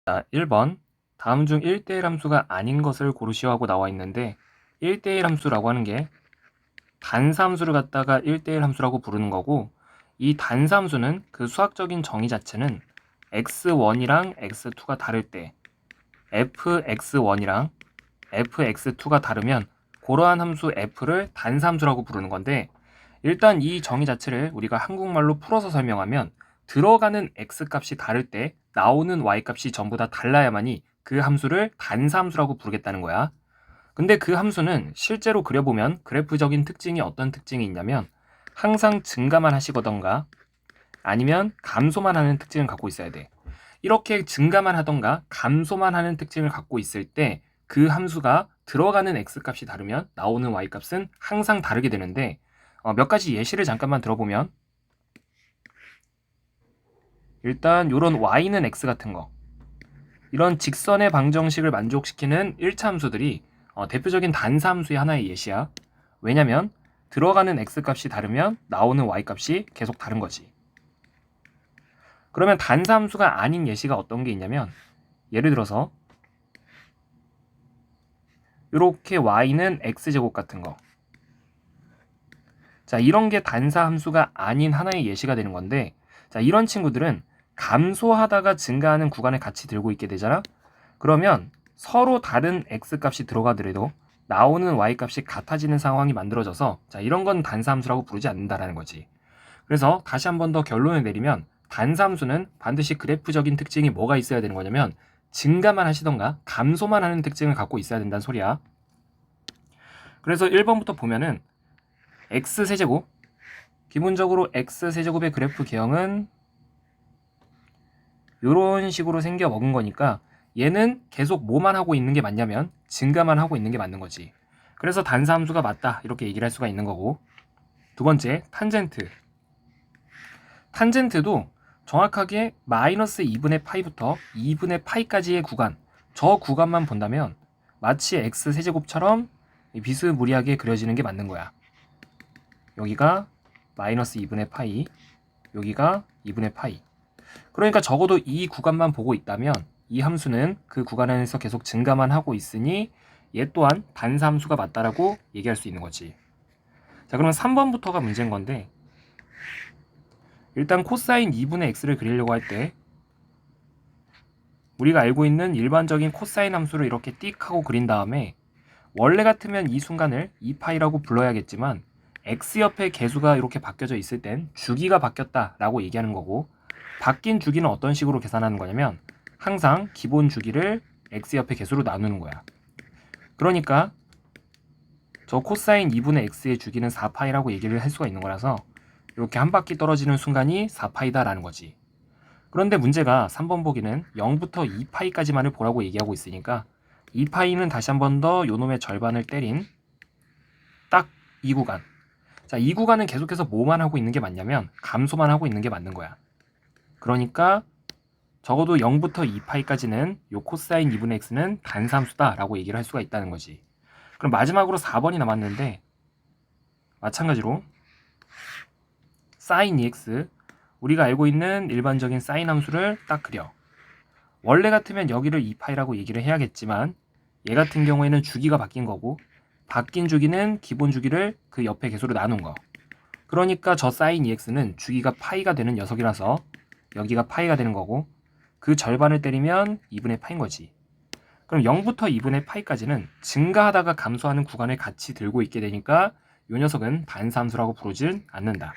자, 1번. 다음 중 1대1 함수가 아닌 것을 고르시오 하고 나와 있는데 1대1 함수라고 하는 게 단사함수를 갖다가 1대1 함수라고 부르는 거고, 이 단사함수는 그 수학적인 정의 자체는 x1이랑 x2가 다를 때 fx1이랑 fx2가 다르면 그러한 함수 f를 단사함수라고 부르는 건데, 일단 이 정의 자체를 우리가 한국말로 풀어서 설명하면 들어가는 x값이 다를 때 나오는 y값이 전부 다 달라야만이 그 함수를 단사함수라고 부르겠다는 거야. 근데 그 함수는 실제로 그려보면 그래프적인 특징이 어떤 특징이 있냐면 항상 증가만 하시거던가 아니면 감소만 하는 특징을 갖고 있어야 돼. 이렇게 증가만 하던가 감소만 하는 특징을 갖고 있을 때 그 함수가 들어가는 x값이 다르면 나오는 y값은 항상 다르게 되는데, 몇 가지 예시를 잠깐만 들어보면, 일단 이런 y는 x 같은 거, 이런 직선의 방정식을 만족시키는 1차 함수들이 대표적인 단사함수의 하나의 예시야. 왜냐면 들어가는 x값이 다르면 나오는 y값이 계속 다른 거지. 그러면 단사함수가 아닌 예시가 어떤 게 있냐면, 예를 들어서 이렇게 y는 x제곱 같은 거. 자, 이런 게 단사함수가 아닌 하나의 예시가 되는 건데, 자, 이런 친구들은 감소하다가 증가하는 구간을 같이 들고 있게 되잖아. 그러면 서로 다른 x값이 들어가더라도 나오는 y값이 같아지는 상황이 만들어져서, 자, 이런 건 단사함수라고 부르지 않는다라는 거지. 그래서 다시 한 번 더 결론을 내리면 단사함수는 반드시 그래프적인 특징이 뭐가 있어야 되는 거냐면 증가만 하시던가 감소만 하는 특징을 갖고 있어야 된다는 소리야. 그래서 1번부터 보면은 x세제곱, 기본적으로 x세제곱의 그래프 개형은 이런 식으로 생겨 먹은 거니까 얘는 계속 뭐만 하고 있는 게 맞냐면 증가만 하고 있는 게 맞는 거지. 그래서 단사함수가 맞다 이렇게 얘기를 할 수가 있는 거고, 두 번째 탄젠트. 탄젠트도 정확하게 마이너스 2분의 파이부터 2분의 파이까지의 구간, 저 구간만 본다면 마치 x세제곱처럼 비스무리하게 그려지는 게 맞는 거야. 여기가 마이너스 2분의 파이, 여기가 2분의 파이. 그러니까 적어도 이 구간만 보고 있다면 이 함수는 그 구간 안에서 계속 증가만 하고 있으니 얘 또한 단사함수가 맞다라고 얘기할 수 있는 거지. 자, 그러면 3번부터가 문제인 건데, 일단 코사인 2분의 x를 그리려고 할 때 우리가 알고 있는 일반적인 코사인 함수를 이렇게 띡 하고 그린 다음에 원래 같으면 이 순간을 2파이라고 불러야겠지만 x 옆에 개수가 이렇게 바뀌어져 있을 땐 주기가 바뀌었다라고 얘기하는 거고, 바뀐 주기는 어떤 식으로 계산하는 거냐면 항상 기본 주기를 x 옆에 개수로 나누는 거야. 그러니까 저 코사인 2분의 x의 주기는 4파이라고 얘기를 할 수가 있는 거라서 이렇게 한 바퀴 떨어지는 순간이 4파이다라는 거지. 그런데 문제가 3번 보기는 0부터 2파이까지만을 보라고 얘기하고 있으니까 2파이는 다시 한 번 더 요놈의 절반을 때린 딱 이 구간. 자, 이 구간은 계속해서 뭐만 하고 있는 게 맞냐면 감소만 하고 있는 게 맞는 거야. 그러니까 적어도 0부터 2파이까지는 요 코사인 2분의 x는 단사함수다라고 얘기를 할 수가 있다는 거지. 그럼 마지막으로 4번이 남았는데, 마찬가지로 sin 2x, 우리가 알고 있는 일반적인 사인 함수를 딱 그려. 원래 같으면 여기를 2파이라고 얘기를 해야겠지만 얘 같은 경우에는 주기가 바뀐 거고, 바뀐 주기는 기본 주기를 그 옆에 개수로 나눈 거. 그러니까 저 sin 2x는 주기가 파이가 되는 녀석이라서 여기가 파이가 되는 거고, 그 절반을 때리면 2분의 파인 거지. 그럼 0부터 2분의 파이까지는 증가하다가 감소하는 구간을 같이 들고 있게 되니까 이 녀석은 단사함수라고 부르진 않는다.